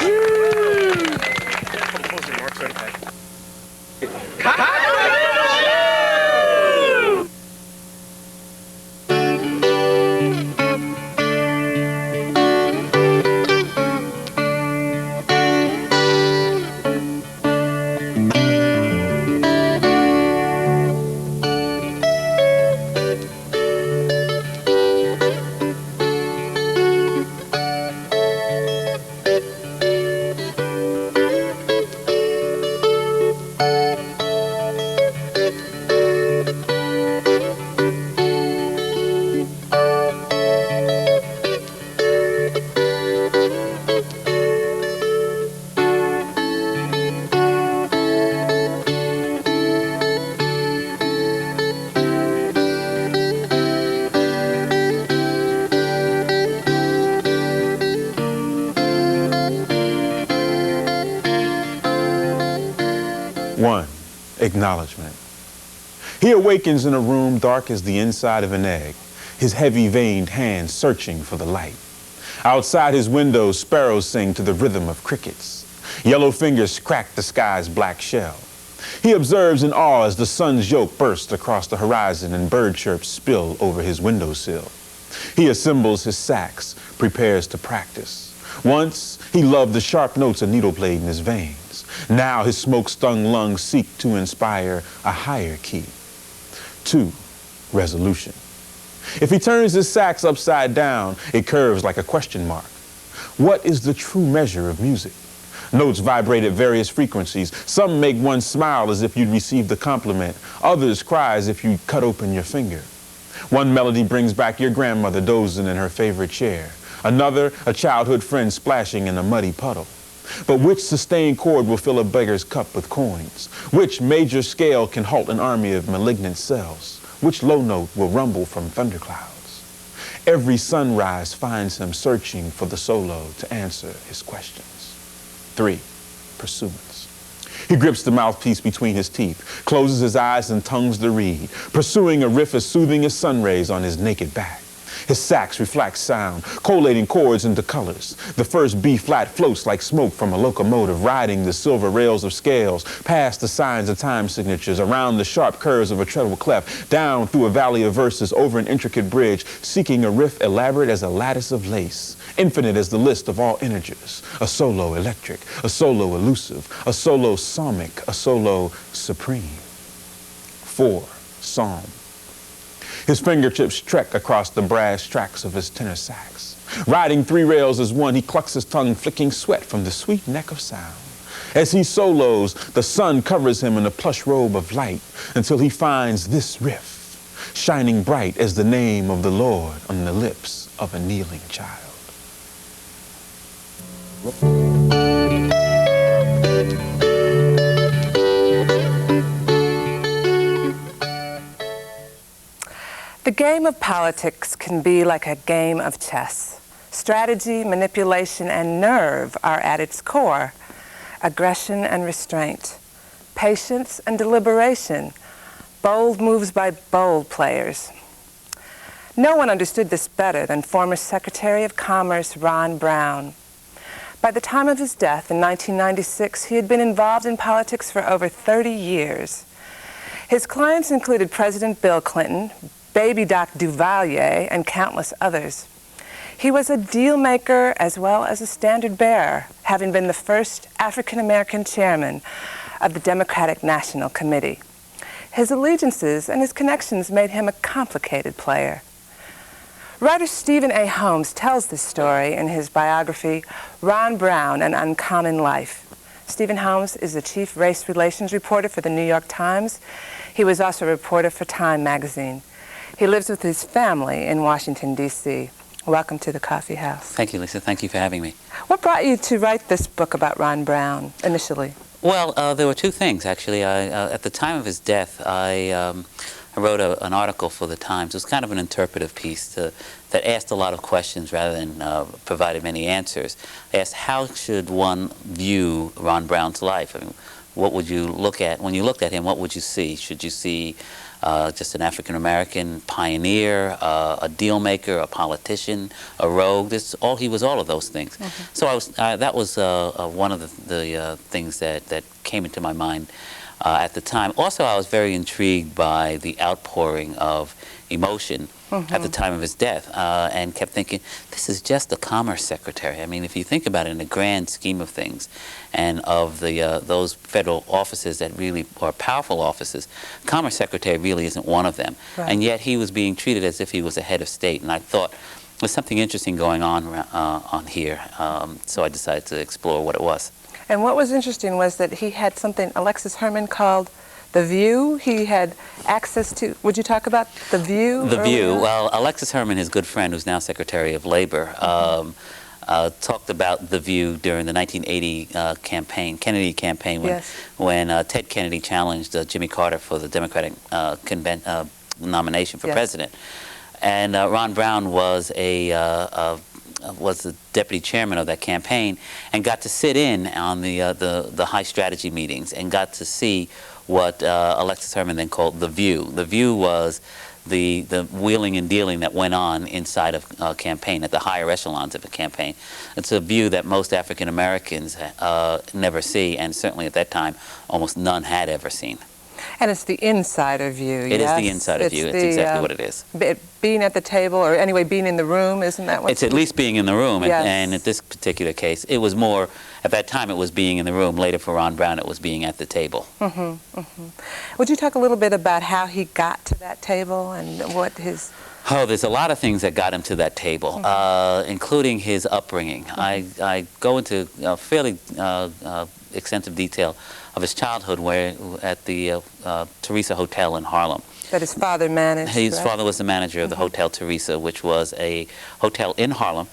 Speaker 18: One, acknowledgement. He awakens in a room dark as the inside of an egg, his heavy-veined hands searching for the light. Outside his window, sparrows sing to the rhythm of crickets. Yellow fingers crack the sky's black shell. He observes in awe as the sun's yoke bursts across the horizon and bird chirps spill over his windowsill. He assembles his sacks, prepares to practice. Once, he loved the sharp notes of needle blade in his veins. Now his smoke-stung lungs seek to inspire a higher key. 2, resolution. If he turns his sax upside down, it curves like a question mark. What is the true measure of music? Notes vibrate at various frequencies. Some make one smile as if you'd received a compliment. Others cry as if you'd cut open your finger. One melody brings back your grandmother dozing in her favorite chair. Another, a childhood friend splashing in a muddy puddle. But which sustained chord will fill a beggar's cup with coins? Which major scale can halt an army of malignant cells? Which low note will rumble from thunderclouds? Every sunrise finds him searching for the solo to answer his questions. 3, pursuance. He grips the mouthpiece between his teeth, closes his eyes and tongues the reed, pursuing a riff as soothing as sun rays on his naked back. His sax reflects sound, collating chords into colors. The first B-flat floats like smoke from a locomotive, riding the silver rails of scales, past the signs of time signatures, around the sharp curves of a treble clef, down through a valley of verses, over an intricate bridge, seeking a riff elaborate as a lattice of lace, infinite as the list of all integers, a solo electric, a solo elusive, a solo psalmic, a solo supreme. 4, psalm. His fingertips trek across the brass tracks of his tenor sax. Riding 3 rails as one, he clucks his tongue, flicking sweat from the sweet neck of sound. As he solos, the sun covers him in a plush robe of light until he finds this riff, shining bright as the name of the Lord on the lips of a kneeling child.
Speaker 19: The game of politics can be like a game of chess. Strategy, manipulation, and nerve are at its core. Aggression and restraint, patience and deliberation, bold moves by bold players. No one understood this better than former Secretary of Commerce Ron Brown. By the time of his death in 1996, he had been involved in politics for over 30 years. His clients included President Bill Clinton, Baby Doc Duvalier, and countless others. He was a deal maker as well as a standard bearer, having been the first African-American chairman of the Democratic National Committee. His allegiances and his connections made him a complicated player. Writer Stephen A. Holmes tells this story in his biography, Ron Brown, An Uncommon Life. Stephen Holmes is the chief race relations reporter for the New York Times. He was also a reporter for Time magazine. He lives with his family in Washington, D.C. Welcome to the Coffee House.
Speaker 20: Thank you, Lisa. Thank you for having me.
Speaker 19: What brought you to write this book about Ron Brown initially?
Speaker 20: Well, there were 2 things, actually. At the time of his death, I wrote an article for the Times. It was kind of an interpretive piece that asked a lot of questions rather than provided many answers. I asked, how should one view Ron Brown's life? I mean, what would you look at? When you looked at him, what would you see? Should you see just an African-American pioneer, a deal maker, a politician, a rogue? He was all of those things. Mm-hmm. So that was one of the things that came into my mind at the time. Also, I was very intrigued by the outpouring of emotion at the time of his death, and kept thinking, this is just the Commerce Secretary. I mean, if you think about it in the grand scheme of things, and of those federal offices that really are powerful offices, Commerce Secretary really isn't one of them. Right. And yet he was being treated as if he was a head of state, and I thought there's something interesting going on here, so I decided to explore what it was.
Speaker 19: And what was interesting was that he had something Alexis Herman called The View. He had access to, would you talk about The View?
Speaker 20: The View. Well, Alexis Herman, his good friend, who's now Secretary of Labor, talked about The View during the 1980 Kennedy campaign, when Ted Kennedy challenged Jimmy Carter for the Democratic nomination for president. And Ron Brown was the deputy chairman of that campaign, and got to sit in on the high strategy meetings and got to see what Alexis Herman then called the view. The view was the wheeling and dealing that went on inside of a campaign, at the higher echelons of a campaign. It's a view that most African Americans never see, and certainly at that time almost none had ever seen.
Speaker 19: And it's the insider view,
Speaker 20: It is the insider view. It's exactly what it is.
Speaker 19: Being at the table, or anyway, being in the room, isn't that what?
Speaker 20: It's at least being in the room,
Speaker 19: Yes.
Speaker 20: and at this particular case, it was more, at that time it was being in the room. Later for Ron Brown, it was being at the table.
Speaker 19: Would you talk a little bit about how he got to that table and what his...
Speaker 20: Oh, there's a lot of things that got him to that table, including his upbringing. I go into fairly extensive detail of his childhood at the Teresa Hotel in Harlem.
Speaker 19: That his father managed,
Speaker 20: His father was the manager of the Hotel Teresa, which was a hotel in Harlem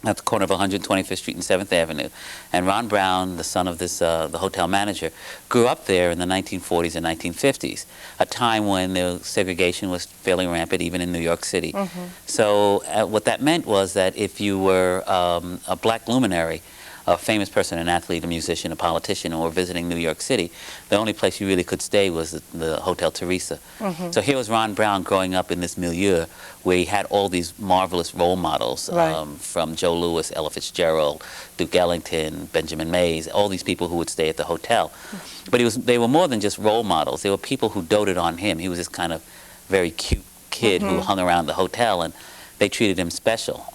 Speaker 20: at the corner of 125th Street and 7th Avenue. And Ron Brown, the son of this, the hotel manager, grew up there in the 1940s and 1950s, a time when the segregation was fairly rampant, even in New York City. So what that meant was that if you were a black luminary, a famous person, an athlete, a musician, a politician, or visiting New York City, the only place you really could stay was the Hotel Teresa. So here was Ron Brown growing up in this milieu where he had all these marvelous role models, from Joe Louis, Ella Fitzgerald, Duke Ellington, Benjamin Mays, all these people who would stay at the hotel. But they were more than just role models. They were people who doted on him. He was this kind of very cute kid who hung around the hotel, and they treated him special.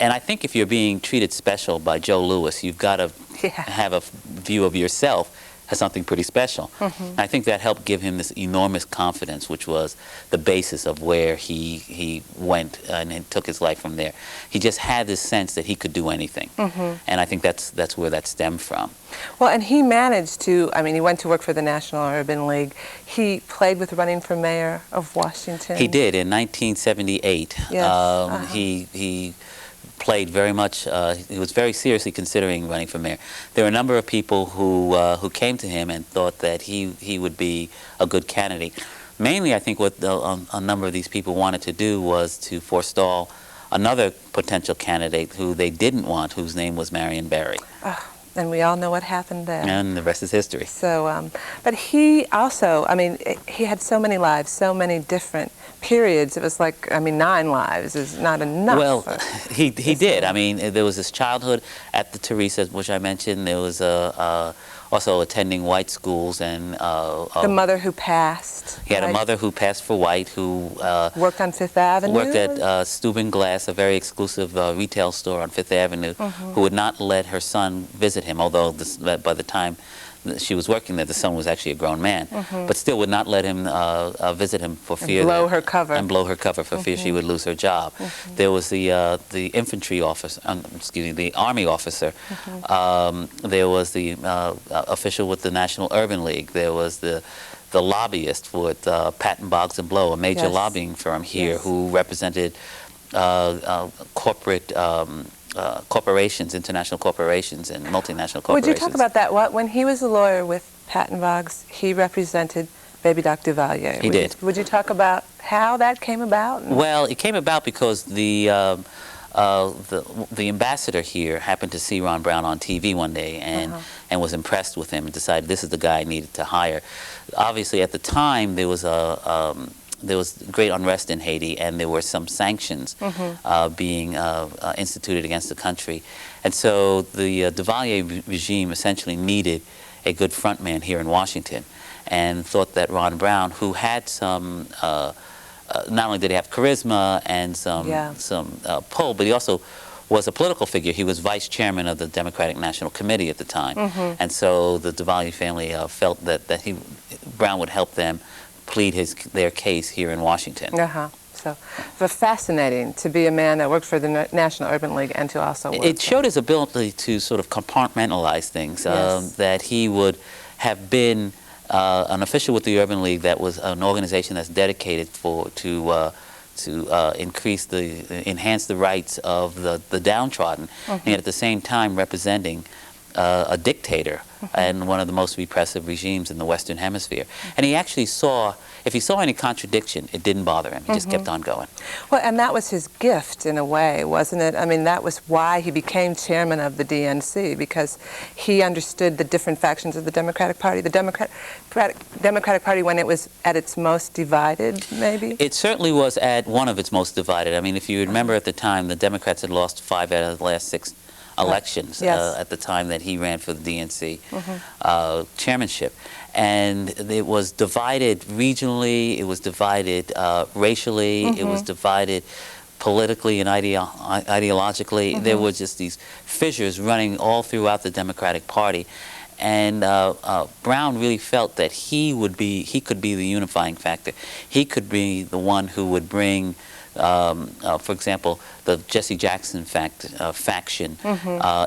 Speaker 20: And I think if you're being treated special by Joe Louis, you've got to have a view of yourself as something pretty special. And I think that helped give him this enormous confidence, which was the basis of where he went and took his life from there. He just had this sense that he could do anything. And I think that's where that stemmed from.
Speaker 19: Well, and he managed to, I mean, he went to work for the National Urban League. He played with running for mayor of Washington.
Speaker 20: He did in 1978.
Speaker 19: Yes.
Speaker 20: He played very much, he was very seriously considering running for mayor. There were a number of people who came to him and thought that he would be a good candidate. Mainly, I think what a number of these people wanted to do was to forestall another potential candidate who they didn't want, whose name was Marion Barry.
Speaker 19: And we all know what happened there.
Speaker 20: And the rest is history.
Speaker 19: So, but he also, I mean, he had so many lives, so many different periods. It was like, I mean, 9 lives is not enough.
Speaker 20: Well, he did. I mean, there was his childhood at the Teresa, which I mentioned. There was also attending white schools and
Speaker 19: the mother who passed.
Speaker 20: He had a mother who passed for white, who
Speaker 19: worked on Fifth Avenue.
Speaker 20: Worked at Steuben Glass, a very exclusive retail store on Fifth Avenue, who would not let her son visit him, although by the time she was working there, the son was actually a grown man, but still would not let him visit him for fear
Speaker 19: and blow her cover.
Speaker 20: And blow her cover for fear she would lose her job. There was the infantry officer, excuse me, the army officer. There was the official with the National Urban League. There was the lobbyist with Patton Boggs and Blow, a major lobbying firm here, who represented corporate. Corporations, international corporations, and multinational corporations.
Speaker 19: Would you talk about that? When he was a lawyer with Patton Boggs, he represented Baby Doc Duvalier.
Speaker 20: He did.
Speaker 19: Would you talk about how that came about?
Speaker 20: Well, it came about because the ambassador here happened to see Ron Brown on TV one day and was impressed with him and decided this is the guy I needed to hire. Obviously, at the time, there was great unrest in Haiti, and there were some sanctions being instituted against the country. And so the Duvalier regime essentially needed a good frontman here in Washington, and thought that Ron Brown, who had some, not only did he have charisma and some pull, but he also was a political figure. He was vice chairman of the Democratic National Committee at the time. And so the Duvalier family felt that Brown would help them plead their case here in Washington.
Speaker 19: So fascinating to be a man that worked for the National Urban League and to also work.
Speaker 20: It showed his ability to sort of compartmentalize things, that he would have been an official with the Urban League that was an organization that's dedicated to enhance the rights of the downtrodden, and yet at the same time representing a dictator and one of the most repressive regimes in the Western Hemisphere. And he actually saw, if he saw any contradiction, it didn't bother him. He just kept on going.
Speaker 19: Well, and that was his gift in a way, wasn't it? I mean, that was why he became chairman of the DNC, because he understood the different factions of the Democratic Party. The Democratic Party when it was at its most divided, maybe?
Speaker 20: It certainly was at one of its most divided. I mean, if you remember at the time, the Democrats had lost 5 out of the last 6 elections at the time that he ran for the DNC chairmanship. And it was divided regionally, it was divided racially, it was divided politically and ideologically. There were just these fissures running all throughout the Democratic Party. And Brown really felt that he could be the unifying factor. He could be the one who would bring, for example, the Jesse Jackson faction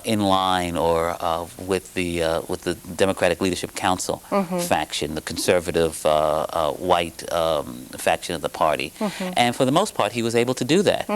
Speaker 20: in line, or with the Democratic Leadership Council faction, the conservative white faction of the party. And for the most part, he was able to do that.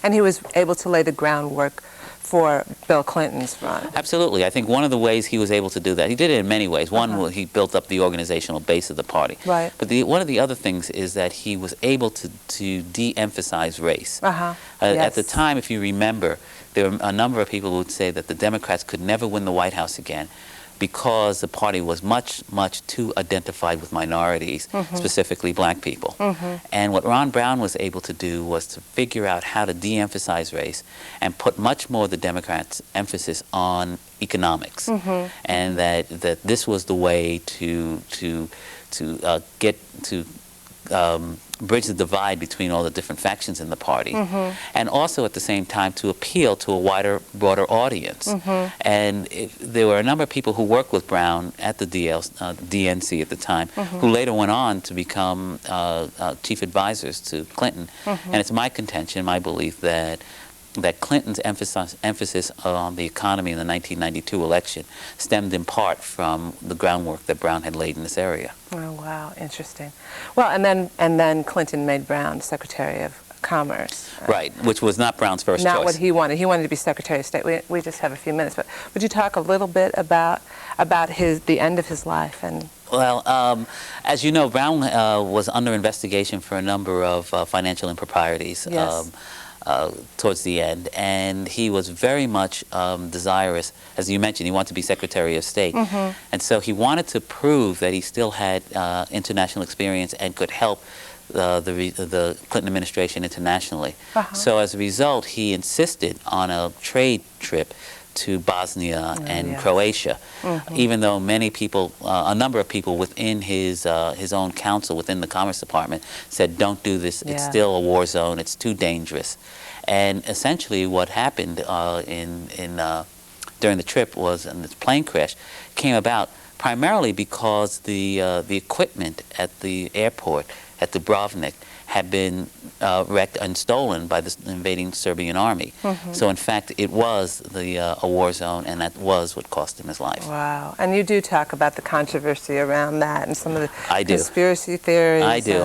Speaker 19: And he was able to lay the groundwork for Bill Clinton's run.
Speaker 20: Absolutely. I think one of the ways he was able to do that, he did it in many ways. One, he built up the organizational base of the party.
Speaker 19: Right.
Speaker 20: But one of the other things is that he was able to de-emphasize race. At the time, if you remember, there were a number of people who would say that the Democrats could never win the White House again because the party was much, much too identified with minorities, specifically black people. And what Ron Brown was able to do was to figure out how to de-emphasize race and put much more of the Democrats' emphasis on economics. And that this was the way to bridge the divide between all the different factions in the party, and also at the same time to appeal to a broader audience. And there were a number of people who worked with Brown at the DNC at the time, who later went on to become chief advisors to Clinton. And it's my contention, my belief, that Clinton's emphasis on the economy in the 1992 election stemmed in part from the groundwork that Brown had laid in this area.
Speaker 19: Oh, wow, interesting. Well, and then Clinton made Brown Secretary of Commerce.
Speaker 20: Right, which was not Brown's first choice.
Speaker 19: Not what he wanted. He wanted to be Secretary of State. We just have a few minutes, but would you talk a little bit about the end of his life? And
Speaker 20: well, as you know, Brown was under investigation for a number of financial improprieties.
Speaker 19: Yes.
Speaker 20: Towards the end, and he was very much desirous, as you mentioned, he wanted to be Secretary of State, and so he wanted to prove that he still had international experience and could help the Clinton administration internationally. So as a result, he insisted on a trade trip to Bosnia and Croatia, even though many people, a number of people within his own council, within the Commerce Department, said, don't do this, it's still a war zone, it's too dangerous. And essentially what happened during the trip was, and this plane crash came about primarily because the equipment at the airport, at Dubrovnik, had been wrecked and stolen by the invading Serbian army. So in fact, it was a war zone, and that was what cost him his life.
Speaker 19: Wow. And you do talk about the controversy around that and some of the conspiracy theories.
Speaker 20: I do.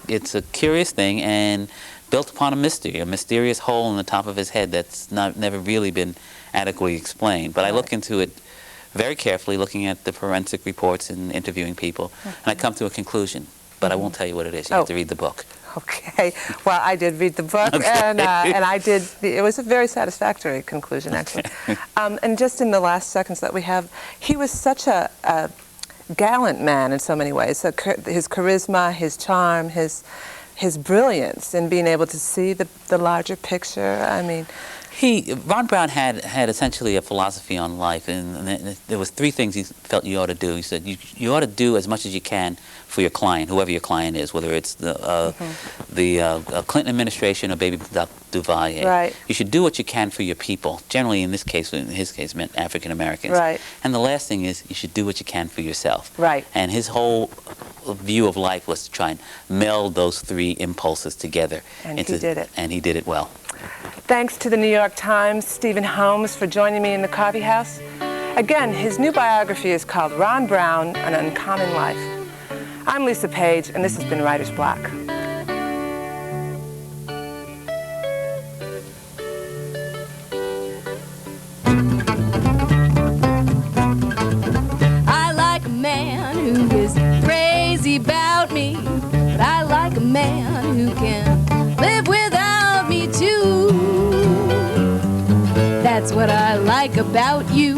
Speaker 20: It's a curious thing, and built upon a mystery, a mysterious hole in the top of his head that's never really been adequately explained. But I look into it very carefully, looking at the forensic reports and interviewing people, and I come to a conclusion. But I won't tell you what it is. You have to read the book.
Speaker 19: Okay. Well, I did read the book, and I did. It was a very satisfactory conclusion, actually. And just in the last seconds that we have, he was such a gallant man in so many ways. So his charisma, his charm, his brilliance in being able to see the larger picture. I mean,
Speaker 20: Ron Brown had essentially a philosophy on life, and there was three things he felt you ought to do. He said you ought to do as much as you can for your client, whoever your client is, whether it's the Clinton administration or Baby Duvalier.
Speaker 19: Right.
Speaker 20: You should do what you can for your people. Generally, in his case, meant African Americans.
Speaker 19: Right.
Speaker 20: And the last thing is you should do what you can for yourself.
Speaker 19: Right.
Speaker 20: And his whole view of life was to try and meld those three impulses together.
Speaker 19: And he did it.
Speaker 20: And he did it well.
Speaker 19: Thanks to the New York Times' Stephen Holmes for joining me in the coffee house. Again, his new biography is called Ron Brown, An Uncommon Life. I'm Lisa Page, and this has been Writer's Block.
Speaker 21: I like a man who is crazy about me, but I like a man who can live without me too. That's what I like about you.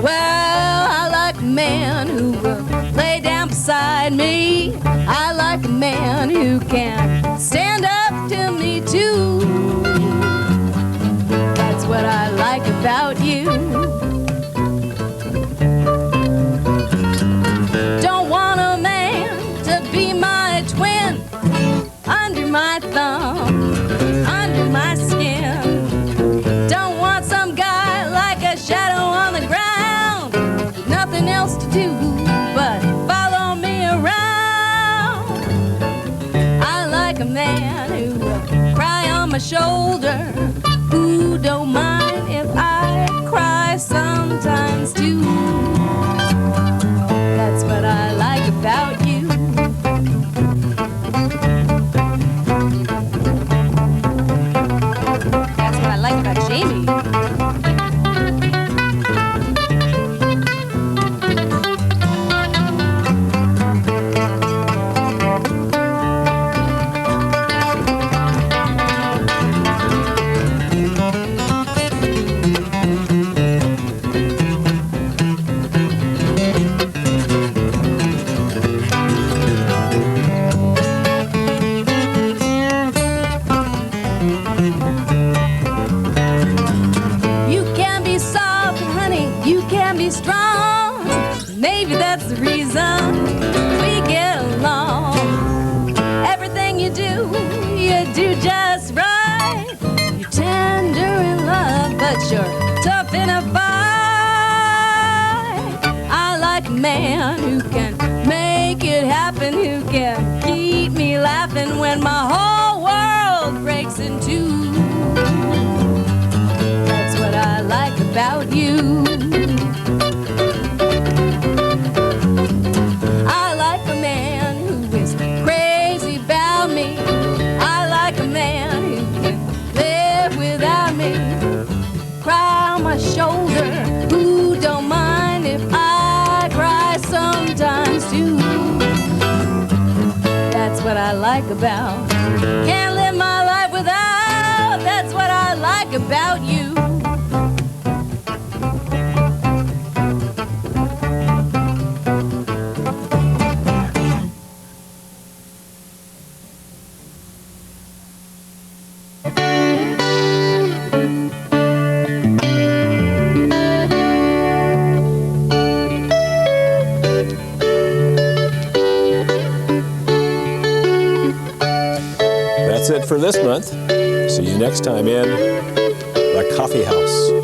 Speaker 21: Well, I like a man who will lay down beside me. I like a man who can stand up to me too. That's what I like about you. man who will cry on my shoulder, who don't mind if I cry sometimes too. That's what I like about you. That's what I like about Jamie. You're tough in a fight. I like a man who can make it happen, who can keep me laughing when my whole world breaks in two. That's what I like about you. I like a man who is crazy about me. I like a man who can live without me. Cry on my shoulder, who don't mind if I cry sometimes too. That's what I like about. Can't live my life without. That's what I like about you.
Speaker 1: That's it for this month. See you next time in the Coffee House.